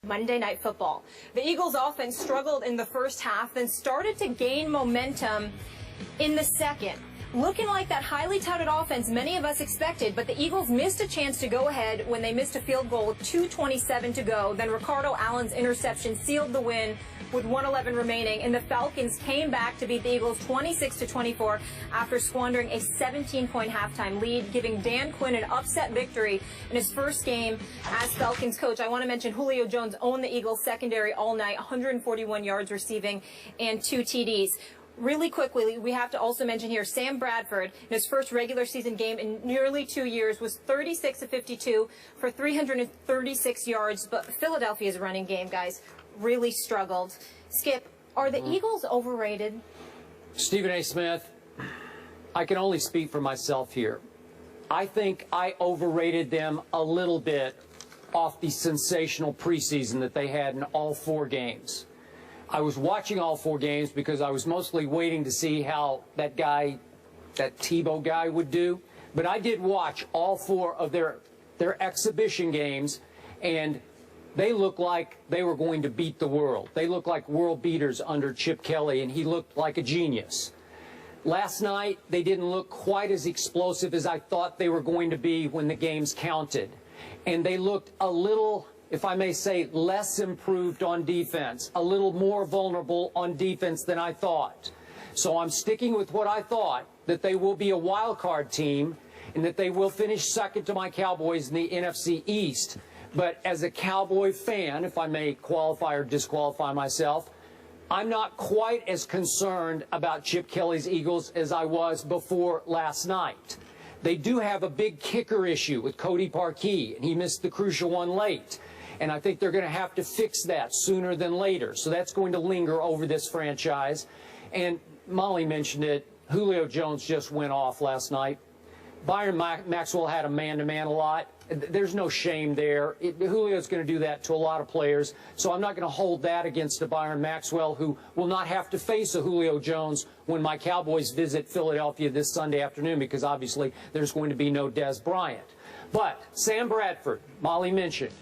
Monday Night Football. The Eagles offense struggled in the first half, then started to gain momentum in the second. Looking like that highly touted offense many of us expected, but the Eagles missed a chance to go ahead when they missed a field goal with 2:27 to go. Then Ricardo Allen's interception sealed the win with 1:11 remaining, and the Falcons came back to beat the Eagles 26-24 after squandering a 17-point halftime lead, giving Dan Quinn an upset victory in his first game as Falcons coach. I want to mention Julio Jones owned the Eagles secondary all night, 141 yards receiving and 2 TDs. Really quickly, we have to also mention here, Sam Bradford, in his first regular season game in nearly 2 years, was 36 of 52 for 336 yards. But Philadelphia's running game, guys, really struggled. Skip, are the Eagles overrated? Stephen A. Smith, I can only speak for myself here. I think I overrated them a little bit off the sensational preseason that they had in all 4 games. I was watching all 4 games because I was mostly waiting to see how that guy, that Tebow guy, would do. But I did watch all 4 of their exhibition games, and they looked like they were going to beat the world. They looked like world beaters under Chip Kelly, and he looked like a genius. Last night, they didn't look quite as explosive as I thought they were going to be when the games counted. And they looked a little, if I may say, less improved on defense, a little more vulnerable on defense than I thought. So I'm sticking with what I thought, that they will be a wild card team and that they will finish second to my Cowboys in the NFC East. But as a Cowboy fan, if I may qualify or disqualify myself, I'm not quite as concerned about Chip Kelly's Eagles as I was before last night. They do have a big kicker issue with Cody Parkey, and he missed the crucial one late. And I think they're going to have to fix that sooner than later. So that's going to linger over this franchise. And Molly mentioned it. Julio Jones just went off last night. Byron Maxwell had a man-to-man a lot. There's no shame there. Julio's going to do that to a lot of players. So I'm not going to hold that against a Byron Maxwell, who will not have to face a Julio Jones when my Cowboys visit Philadelphia this Sunday afternoon, because obviously there's going to be no Dez Bryant. But Sam Bradford, Molly mentioned,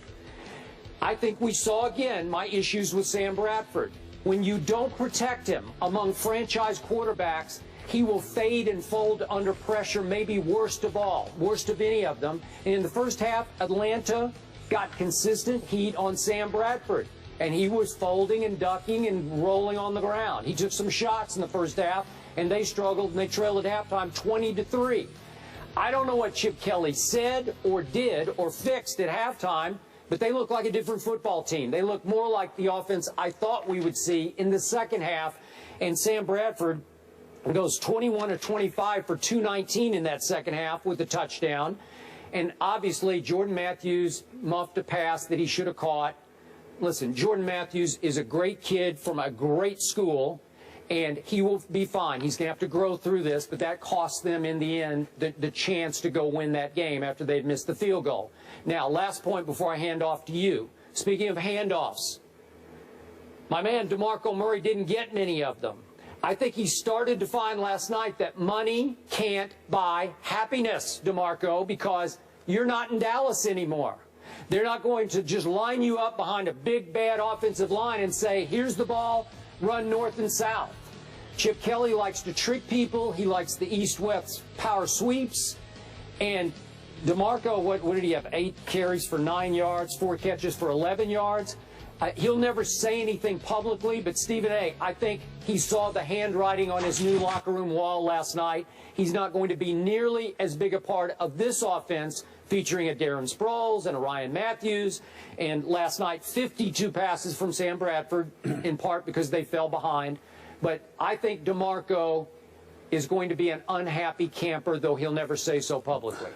I think we saw again my issues with Sam Bradford. When you don't protect him among franchise quarterbacks, he will fade and fold under pressure, maybe worst of all, worst of any of them. And in the first half, Atlanta got consistent heat on Sam Bradford, and he was folding and ducking and rolling on the ground. He took some shots in the first half, and they struggled, and they trailed at halftime 20-3. I don't know what Chip Kelly said or did or fixed at halftime, but they look like a different football team. They look more like the offense I thought we would see in the second half, and Sam Bradford goes 21-25 for 219 in that second half with a touchdown. And obviously, Jordan Matthews muffed a pass that he should have caught. Listen, Jordan Matthews is a great kid from a great school, and he will be fine. He's going to have to grow through this, but that cost them in the end the chance to go win that game after they'd missed the field goal. Now, last point before I hand off to you. Speaking of handoffs, my man DeMarco Murray didn't get many of them. I think he started to find last night that money can't buy happiness, DeMarco, because you're not in Dallas anymore. They're not going to just line you up behind a big, bad offensive line and say, here's the ball, run north and south. Chip Kelly likes to trick people. He likes the east-west power sweeps. And DeMarco, what did he have, 8 carries for 9 yards, 4 catches for 11 yards? He'll never say anything publicly, but Stephen A., I think he saw the handwriting on his new locker room wall last night. He's not going to be nearly as big a part of this offense, featuring a Darren Sproles and a Ryan Matthews. And last night, 52 passes from Sam Bradford, in part because they fell behind. But I think DeMarco is going to be an unhappy camper, though he'll never say so publicly.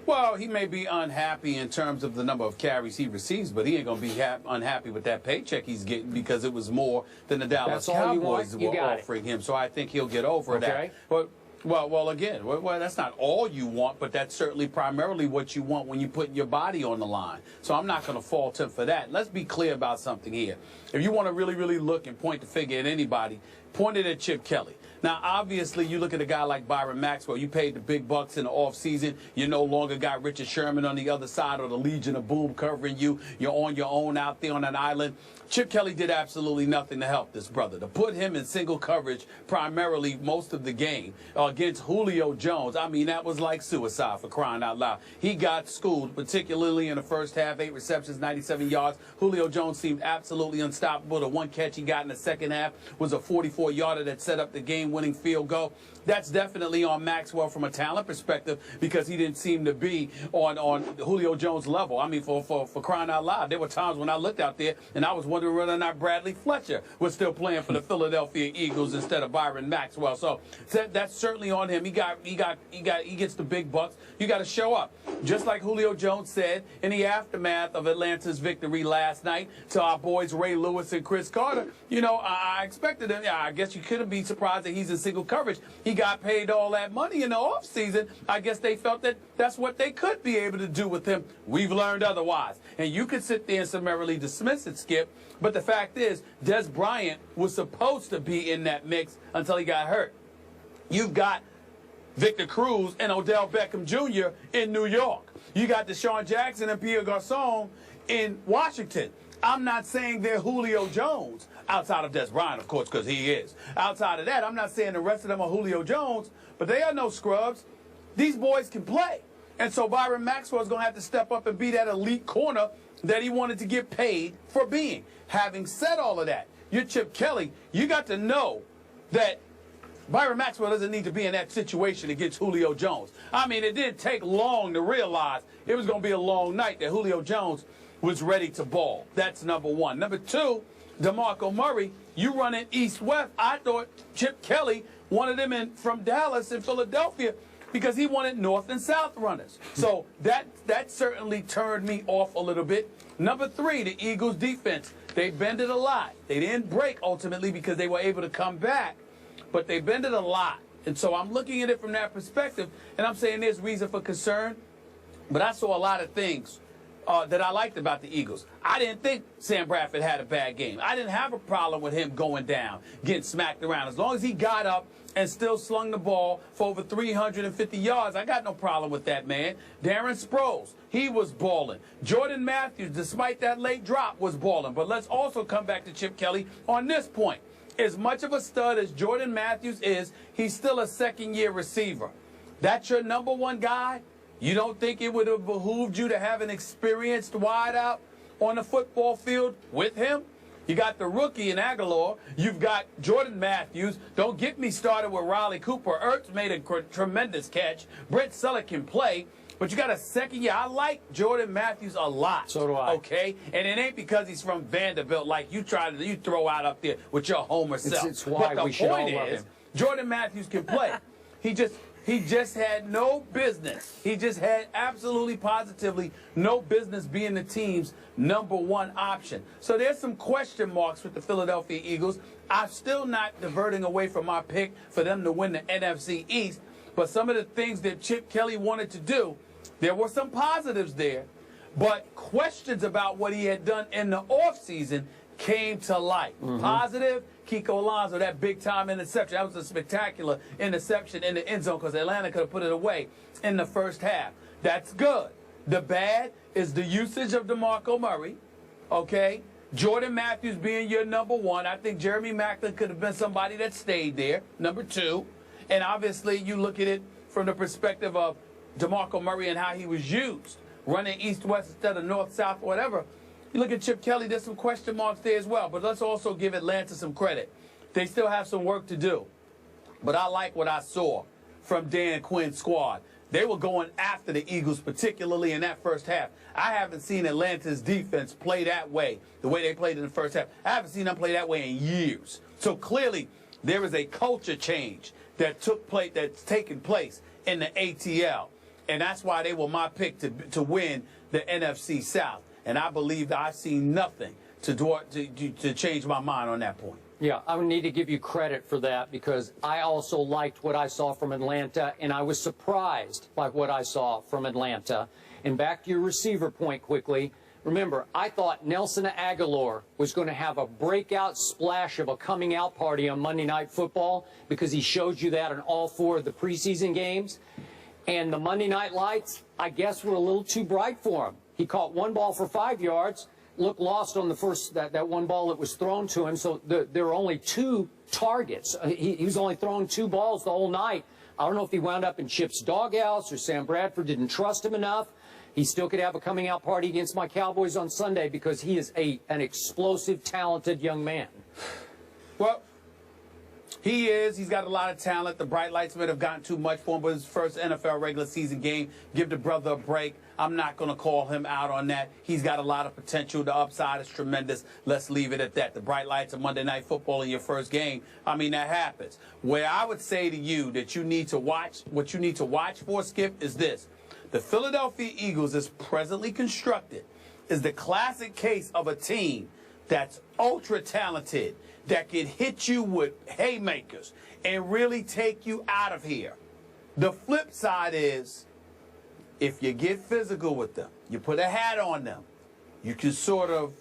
Well, he may be unhappy in terms of the number of carries he receives, but he ain't going to be unhappy with that paycheck he's getting, because it was more than the Dallas Cowboys were offering him. So I think he'll get over that. But well, again, that's not all you want, but that's certainly primarily what you want when you put your body on the line. So I'm not going to fault him for that. Let's be clear about something here. If you want to really, really look and point the finger at anybody, point it at Chip Kelly. Now, obviously, you look at a guy like Byron Maxwell. You paid the big bucks in the offseason. You no longer got Richard Sherman on the other side or the Legion of Boom covering you. You're on your own out there on an island. Chip Kelly did absolutely nothing to help this brother. To put him in single coverage primarily most of the game against Julio Jones, I mean, that was like suicide, for crying out loud. He got schooled, particularly in the first half, 8 receptions, 97 yards. Julio Jones seemed absolutely unstoppable. The one catch he got in the second half was a 44-yarder that set up the game-winning field goal. That's definitely on Maxwell from a talent perspective because he didn't seem to be on Julio Jones' level. I mean, for crying out loud, there were times when I looked out there and I was wondering whether or not Bradley Fletcher was still playing for the Philadelphia Eagles instead of Byron Maxwell. So that's certainly on him. He gets the big bucks. You got to show up. Just like Julio Jones said in the aftermath of Atlanta's victory last night to our boys Ray Lewis and Chris Carter, you know, I expected him. Yeah, I guess you couldn't be surprised that he's in single coverage. He got paid all that money in the offseason. I guess they felt that that's what they could be able to do with him. We've learned otherwise. And you could sit there and summarily dismiss it, Skip, but the fact is, Des Bryant was supposed to be in that mix until he got hurt. You've got Victor Cruz and Odell Beckham Jr. in New York. You got Deshaun Jackson and Pierre Garçon in Washington. I'm not saying they're Julio Jones, outside of Des Bryant, of course, because he is. Outside of that, I'm not saying the rest of them are Julio Jones, but they are no scrubs. These boys can play. And so Byron Maxwell is going to have to step up and be that elite corner that he wanted to get paid for being. Having said all of that, you're Chip Kelly. You got to know that Byron Maxwell doesn't need to be in that situation against Julio Jones. I mean, it didn't take long to realize it was going to be a long night that Julio Jones was ready to ball. That's number one. Number two, DeMarco Murray, you running east-west. I thought Chip Kelly wanted him in from Dallas and Philadelphia because he wanted north and south runners. So that certainly turned me off a little bit. Number three, the Eagles' defense. They bended a lot. They didn't break ultimately because they were able to come back, but they bended a lot. And so I'm looking at it from that perspective, and I'm saying there's reason for concern, but I saw a lot of things that I liked about the Eagles. I didn't think Sam Bradford had a bad game. I didn't have a problem with him going down, getting smacked around. As long as he got up and still slung the ball for over 350 yards, I got no problem with that, man. Darren Sproles, he was balling. Jordan Matthews, despite that late drop, was balling. But let's also come back to Chip Kelly on this point. As much of a stud as Jordan Matthews is, he's still a second-year receiver. That's your number one guy? You don't think it would have behooved you to have an experienced wideout on the football field with him? You got the rookie in Aguilar. You've got Jordan Matthews. Don't get me started with Riley Cooper. Ertz made a tremendous catch. Brett Selleck can play. But you got a second year. I like Jordan Matthews a lot. So do I. Okay? And it ain't because he's from Vanderbilt like you throw out up there with your homer self. It's why we should all love him. Jordan Matthews can play. He just had no business. He just had absolutely positively no business being the team's number one option. So there's some question marks with the Philadelphia Eagles. I'm still not diverting away from my pick for them to win the NFC East. But some of the things that Chip Kelly wanted to do, there were some positives there. But questions about what he had done in the offseason came to light. Positive, Kiko Alonso, that big-time interception. That was a spectacular interception in the end zone because Atlanta could have put it away in the first half. That's good. The bad is the usage of DeMarco Murray, okay? Jordan Matthews being your number one. I think Jeremy Maclin could have been somebody that stayed there, number two. And obviously you look at it from the perspective of DeMarco Murray and how he was used, running east-west instead of north-south or whatever. You look at Chip Kelly, there's some question marks there as well. But let's also give Atlanta some credit. They still have some work to do. But I like what I saw from Dan Quinn's squad. They were going after the Eagles, particularly in that first half. I haven't seen Atlanta's defense play that way, the way they played in the first half. I haven't seen them play that way in years. So clearly there is a culture change that's taken place in the ATL. And that's why they were my pick to win the NFC South. And I believe that I've seen nothing to change my mind on that point. Yeah, I would need to give you credit for that because I also liked what I saw from Atlanta, and I was surprised by what I saw from Atlanta. And back to your receiver point quickly, Remember, I thought Nelson Aguilar was going to have a breakout splash of a coming out party on Monday Night Football because he showed you that in all 4 of the preseason games. And the Monday Night Lights, I guess, were a little too bright for him. He caught 1 ball for 5 yards, looked lost on the first, that 1 ball that was thrown to him. So there were only 2 targets. He was only throwing 2 balls the whole night. I don't know if he wound up in Chip's doghouse or Sam Bradford didn't trust him enough. He still could have a coming out party against my Cowboys on Sunday because he is an explosive, talented young man. Well, he is. He's got a lot of talent. The bright lights might have gotten too much for him, but his first NFL regular season game. Give the brother a break. I'm not going to call him out on that. He's got a lot of potential. The upside is tremendous. Let's leave it at that. The bright lights of Monday Night Football in your first game, I mean, that happens. Where I would say to you that you need to watch, what you need to watch for, Skip, is this. The Philadelphia Eagles, as presently constructed, is the classic case of a team that's ultra-talented, that can hit you with haymakers and really take you out of here. The flip side is, if you get physical with them, you put a hat on them, you can sort of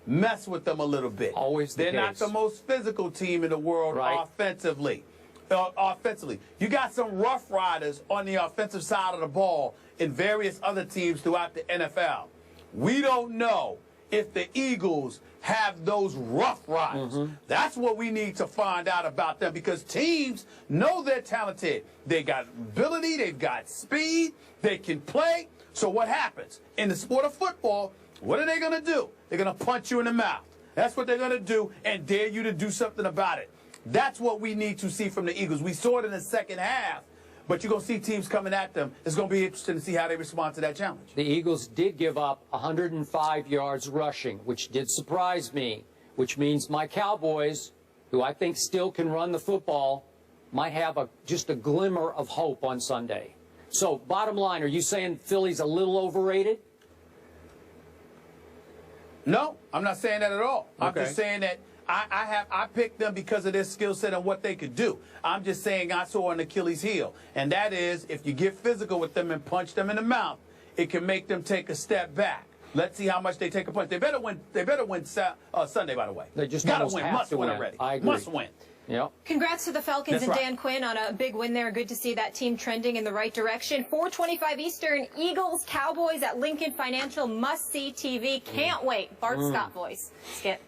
mess with them a little bit. Always the case. They're not the most physical team in the world offensively. You got some rough riders on the offensive side of the ball in various other teams throughout the NFL. We don't know if the Eagles have those rough riders. That's what we need to find out about them, because teams know they're talented. They got ability, they've got speed, they can play. So what happens? In the sport of football, what are they going to do? They're going to punch you in the mouth. That's what they're going to do and dare you to do something about it. That's what we need to see from the Eagles. We saw it in the second half, but you're going to see teams coming at them. It's going to be interesting to see how they respond to that challenge. The Eagles did give up 105 yards rushing, which did surprise me, which means my Cowboys, who I think still can run the football, might have just a glimmer of hope on Sunday. So, bottom line, are you saying Philly's a little overrated? No, I'm not saying that at all. Okay. I'm just saying that I picked them because of their skill set and what they could do. I'm just saying I saw an Achilles heel, and that is if you get physical with them and punch them in the mouth, it can make them take a step back. Let's see how much they take a punch. They better win. They better win Sunday, by the way. They just gotta almost win. have Must to win win. already. I agree. Must win. Yep. Congrats to the Falcons and right. Dan Quinn on a big win there. Good to see that team trending in the right direction. 4:25 Eastern, Eagles, Cowboys at Lincoln Financial. Must-see TV. Can't wait. Bart Scott voice. Skip.